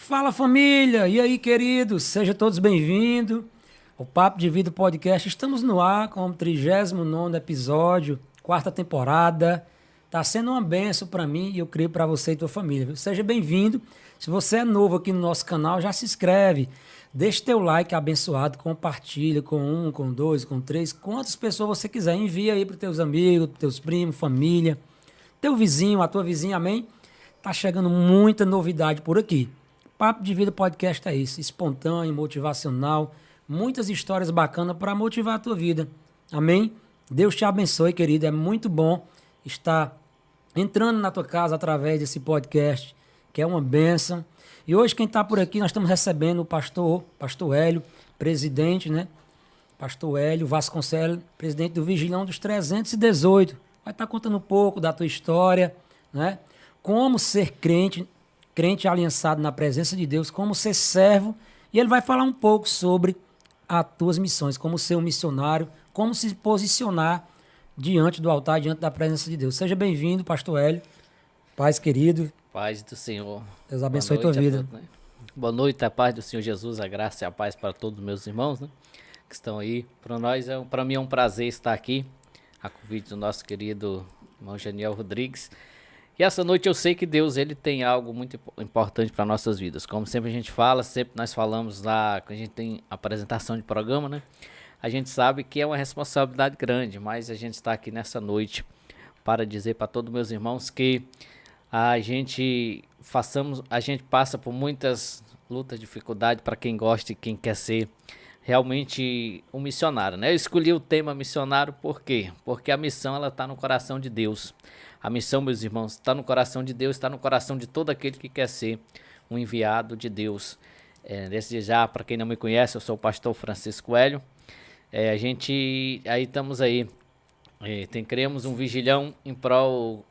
Fala família, e aí queridos, sejam todos bem-vindos ao Papo de Vida Podcast. Estamos no ar com o 39º episódio, quarta temporada. Tá sendo uma benção para mim e eu creio para você e tua família, viu? Seja bem-vindo. Se você é novo aqui no nosso canal, já se inscreve, deixa teu like abençoado, compartilha com um, com dois, com três, quantas pessoas você quiser, envia aí para teus amigos, pros teus primos, família, teu vizinho, a tua vizinha, amém? Tá chegando muita novidade por aqui. Papo de Vida Podcast é isso, espontâneo, motivacional, muitas histórias bacanas para motivar a tua vida. Amém? Deus te abençoe, querido. É muito bom estar entrando na tua casa através desse podcast, que é uma bênção. E hoje quem está por aqui, nós estamos recebendo o pastor Hélio, presidente, né? Pastor Hélio Vasconcelos, presidente do Vigilão dos 318. Vai estar contando um pouco da tua história, né? Como ser crente aliançado na presença de Deus, como ser servo, e ele vai falar um pouco sobre as tuas missões, como ser um missionário, como se posicionar diante do altar, diante da presença de Deus. Seja bem-vindo, pastor Hélio. Paz, querido. Paz do Senhor. Deus abençoe a tua vida. Todos, né? Boa noite, a paz do Senhor Jesus, a graça e a paz para todos os meus irmãos, né, que estão aí. Para mim é um prazer estar aqui, a convite do nosso querido irmão Janiel Rodrigues. E essa noite eu sei que Deus ele tem algo muito importante para nossas vidas. Como sempre a gente fala, sempre nós falamos lá, quando a gente tem apresentação de programa, né? A gente sabe que é uma responsabilidade grande, mas a gente está aqui nessa noite para dizer para todos meus irmãos que a gente passa por muitas lutas, dificuldades para quem gosta e quem quer ser realmente um missionário, né? Eu escolhi o tema missionário por quê? Porque a missão ela está no coração de Deus. A missão, meus irmãos, está no coração de Deus, está no coração de todo aquele que quer ser um enviado de Deus. Desde já, para quem não me conhece, eu sou o pastor Francisco Hélio. Estamos aí. Criamos um vigilhão em prol.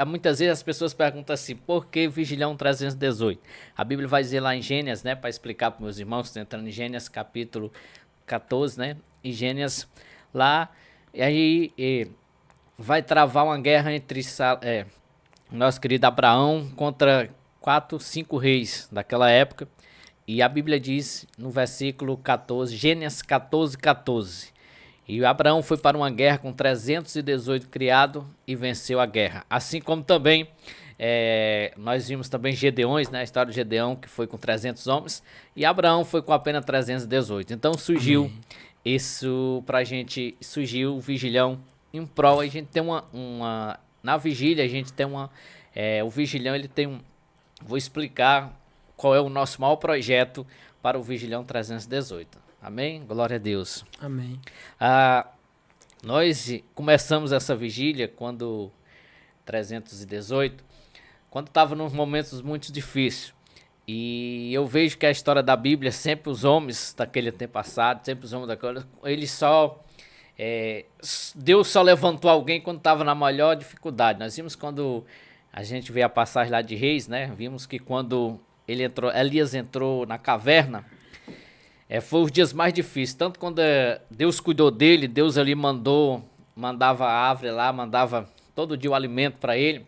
Muitas vezes as pessoas perguntam assim: por que vigilhão 318? A Bíblia vai dizer lá em Gênesis, né, para explicar para meus irmãos, estão entrando em Gênesis capítulo 14, né? Em Gênesis lá, e aí vai travar uma guerra entre nosso querido Abraão contra 5 reis daquela época. E a Bíblia diz no versículo 14, Gênesis 14, 14. E Abraão foi para uma guerra com 318 criados e venceu a guerra. Assim como também nós vimos também Gedeões, né? A história de Gedeão, que foi com 300 homens. E Abraão foi com apenas 318. Então surgiu Amém. Isso pra gente, surgiu o vigilhão em prol. A gente tem na vigília a gente tem o vigilhão ele tem vou explicar qual é o nosso maior projeto para o vigilhão 318. Amém? Glória a Deus. Amém. Nós começamos essa vigília quando 318, quando estava nos momentos muito difíceis. E eu vejo que a história da Bíblia, sempre os homens daquele tempo passado, sempre os homens daquele, Deus só levantou alguém quando estava na maior dificuldade. Nós vimos quando a gente vê a passagem lá de Reis, né? Vimos que quando Elias entrou na caverna, foi os dias mais difíceis. Tanto quando Deus cuidou dele, Deus ali mandava a árvore lá, mandava todo dia o alimento para ele.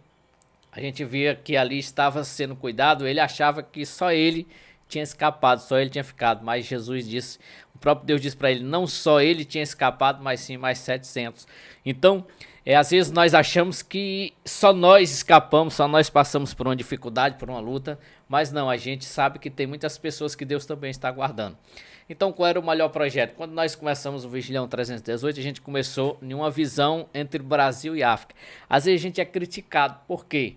A gente via que ali estava sendo cuidado, ele achava que só ele tinha escapado, só ele tinha ficado. Mas Jesus disse, o próprio Deus disse para ele, não só ele tinha escapado, mas sim mais 700. Então, às vezes nós achamos que só nós escapamos, só nós passamos por uma dificuldade, por uma luta, mas não, a gente sabe que tem muitas pessoas que Deus também está guardando. Então, qual era o melhor projeto? Quando nós começamos o Vigilhão 318, a gente começou em uma visão entre Brasil e África. Às vezes a gente é criticado, por quê?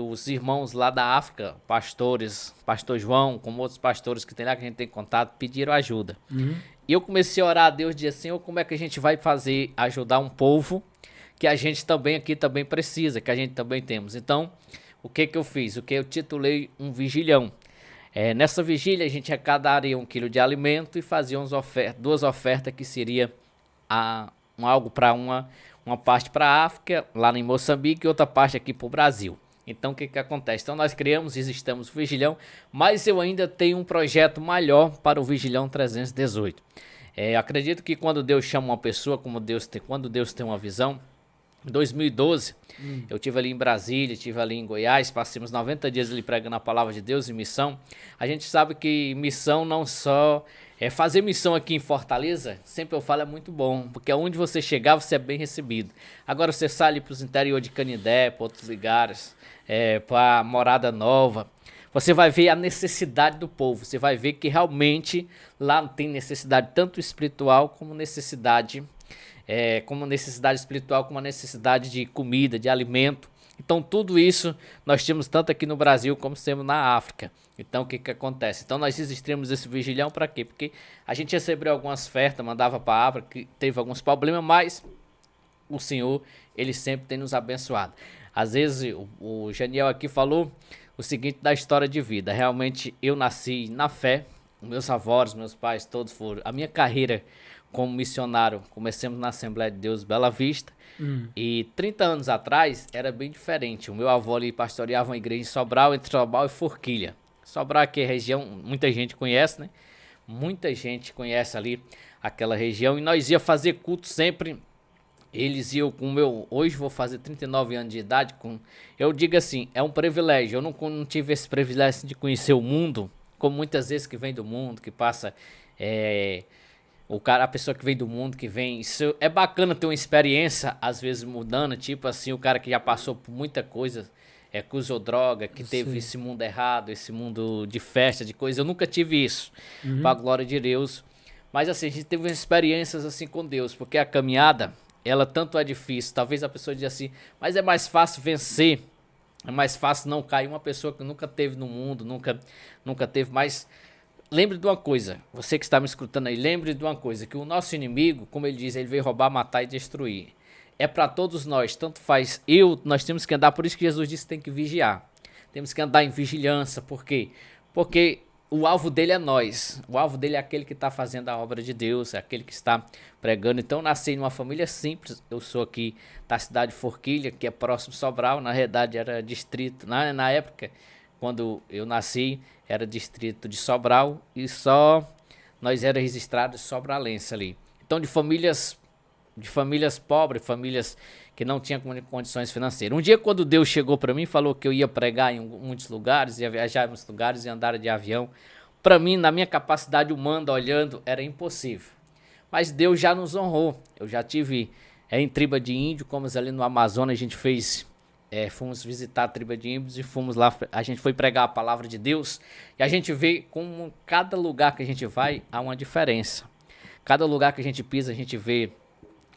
Os irmãos lá da África, pastores, pastor João, como outros pastores que tem lá que a gente tem contato, pediram ajuda. E eu comecei a orar a Deus, dizia, Senhor, como é que a gente vai fazer, ajudar um povo que a gente também aqui também precisa, que a gente também temos. Então, o que eu fiz? Eu titulei um vigilhão. Nessa vigília a gente arrecadaria 1 quilo de alimento e fazia duas ofertas que seria algo para uma parte para a África, lá em Moçambique, e outra parte aqui para o Brasil. Então o que acontece? Então nós criamos e existamos o Vigilhão, mas eu ainda tenho um projeto maior para o Vigilhão 318. Acredito que quando Deus chama uma pessoa, quando Deus tem uma visão, Em 2012, eu estive ali em Brasília, estive ali em Goiás, passamos 90 dias ali pregando a palavra de Deus em missão. A gente sabe que missão não só fazer missão aqui em Fortaleza, sempre eu falo, é muito bom, porque onde você chegar, você é bem recebido. Agora você sai ali para os interior de Canindé, para outros lugares, para Morada Nova, você vai ver a necessidade do povo, você vai ver que realmente lá tem necessidade tanto espiritual como necessidade espiritual, como a necessidade de comida, de alimento. Então tudo isso nós temos tanto aqui no Brasil como temos na África. Então o que que acontece? Então nós existimos esse vigilhão para quê? Porque a gente recebeu algumas ofertas, mandava para a África, que teve alguns problemas, mas o Senhor, Ele sempre tem nos abençoado. Às vezes o Janiel aqui falou o seguinte da história de vida. Realmente eu nasci na fé, meus avós, meus pais, todos foram. A minha carreira como missionário, comecemos na Assembleia de Deus Bela Vista, e 30 anos atrás era bem diferente. O meu avô ali pastoreava uma igreja em Sobral, entre Sobral e Forquilha. Sobral aqui é região, muita gente conhece, né? Muita gente conhece ali aquela região, e nós ia fazer culto sempre. Eles iam com o meu... Hoje vou fazer 39 anos de idade. Eu digo assim, é um privilégio. Eu não tive esse privilégio de conhecer o mundo, como muitas vezes que vem do mundo, que passa... a pessoa que vem do mundo, que vem... Isso é bacana ter uma experiência, às vezes mudando, tipo assim, o cara que já passou por muita coisa, que usou droga, que teve esse mundo errado, esse mundo de festa, de coisa. Eu nunca tive isso, para a glória de Deus. Mas assim, a gente teve experiências assim com Deus, porque a caminhada, ela tanto é difícil. Talvez a pessoa diga assim, mas é mais fácil vencer, é mais fácil não cair. Uma pessoa que nunca teve no mundo, nunca teve, mas... Lembre de uma coisa, você que está me escutando aí, lembre de uma coisa, que o nosso inimigo, como ele diz, ele veio roubar, matar e destruir. É para todos nós, tanto faz nós temos que andar, por isso que Jesus disse que tem que vigiar. Temos que andar em vigilância, por quê? Porque o alvo dele é nós, o alvo dele é aquele que está fazendo a obra de Deus, é aquele que está pregando. Então eu nasci em uma família simples, eu sou aqui da cidade de Forquilha, que é próximo de Sobral, na realidade era distrito, na época, quando eu nasci, era distrito de Sobral, e só nós era registrados sobralense ali. Então de famílias pobres, famílias que não tinham condições financeiras. Um dia quando Deus chegou para mim e falou que eu ia pregar em muitos lugares, ia viajar em muitos lugares e andar de avião, para mim, na minha capacidade humana, olhando, era impossível. Mas Deus já nos honrou. Eu já tive em tribo de índio, como ali no Amazonas a gente fez... fomos visitar a tribo de índios e fomos lá, a gente foi pregar a palavra de Deus, e a gente vê como cada lugar que a gente vai há uma diferença. Cada lugar que a gente pisa, a gente vê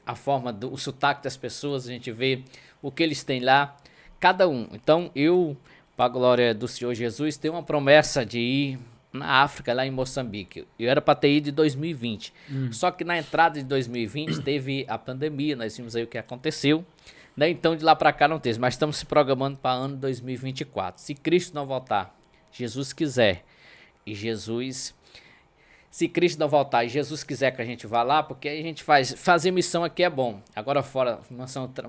a forma o sotaque das pessoas, a gente vê o que eles têm lá, cada um. Então eu, para a glória do Senhor Jesus, tenho uma promessa de ir na África, lá em Moçambique. Eu era para ter ido em 2020, só que na entrada de 2020 teve a pandemia, nós vimos aí o que aconteceu. Então de lá para cá não teve, mas estamos se programando para ano 2024. Se Cristo não voltar, Jesus quiser, se Cristo não voltar e Jesus quiser que a gente vá lá, porque aí a gente fazer missão aqui é bom. Agora fora,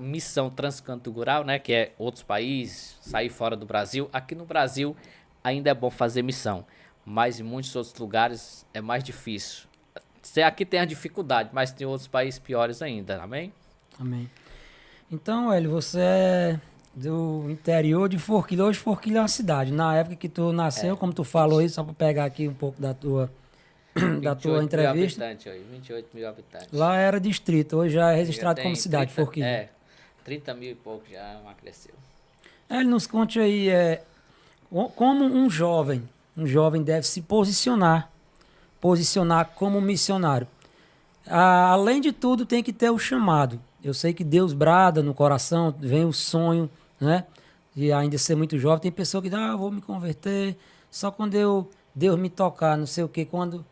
missão transcultural, né, que é outros países, sair fora do Brasil. Aqui no Brasil ainda é bom fazer missão, mas em muitos outros lugares é mais difícil. Aqui tem a dificuldade, mas tem outros países piores ainda, amém? Amém. Então, Hélio, você é do interior de Forquilha. Hoje Forquilha é uma cidade. Na época que tu nasceu, como tu falou isso, só para pegar aqui um pouco da tua entrevista. 28 mil habitantes. Lá era distrito, hoje já é registrado como cidade, 30, Forquilha. 30 mil e pouco já cresceu. Hélio, nos conte aí, como um jovem deve se posicionar como missionário. Além de tudo, tem que ter o chamado. Eu sei que Deus brada no coração, vem o sonho, né? De ainda ser muito jovem. Tem pessoa que diz, eu vou me converter só quando Deus me tocar, não sei o que, quando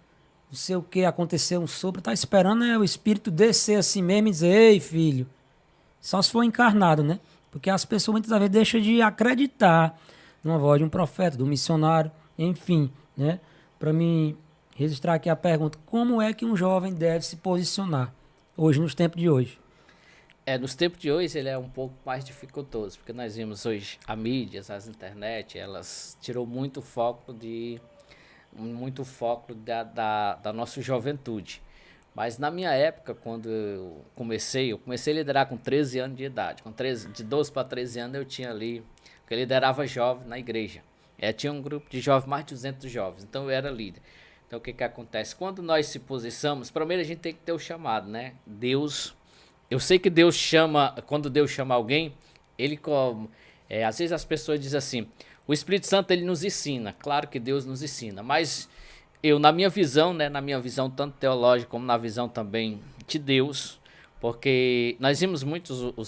não sei o que acontecer um sopro, tá esperando o Espírito descer assim mesmo e dizer, ei filho, só se for encarnado, né? Porque as pessoas muitas vezes deixam de acreditar numa voz de um profeta, do missionário, enfim, né? Para mim registrar aqui a pergunta, como é que um jovem deve se posicionar hoje, nos tempos de hoje? Nos tempos de hoje ele é um pouco mais dificultoso, porque nós vimos hoje a mídia, as internet, elas tirou muito foco da nossa juventude. Mas na minha época, quando eu comecei a liderar com 13 anos de idade. De 12 para 13 anos eu tinha ali, porque eu liderava jovens na igreja. Tinha um grupo de jovens, mais de 200 jovens, então eu era líder. Então o que acontece? Quando nós se posicionamos, primeiro a gente tem que ter o chamado, né? Deus, eu sei que Deus chama, quando Deus chama alguém, às vezes as pessoas dizem assim, o Espírito Santo ele nos ensina, claro que Deus nos ensina, mas na minha visão, né, na minha visão tanto teológica como na visão também de Deus, porque nós vimos muitos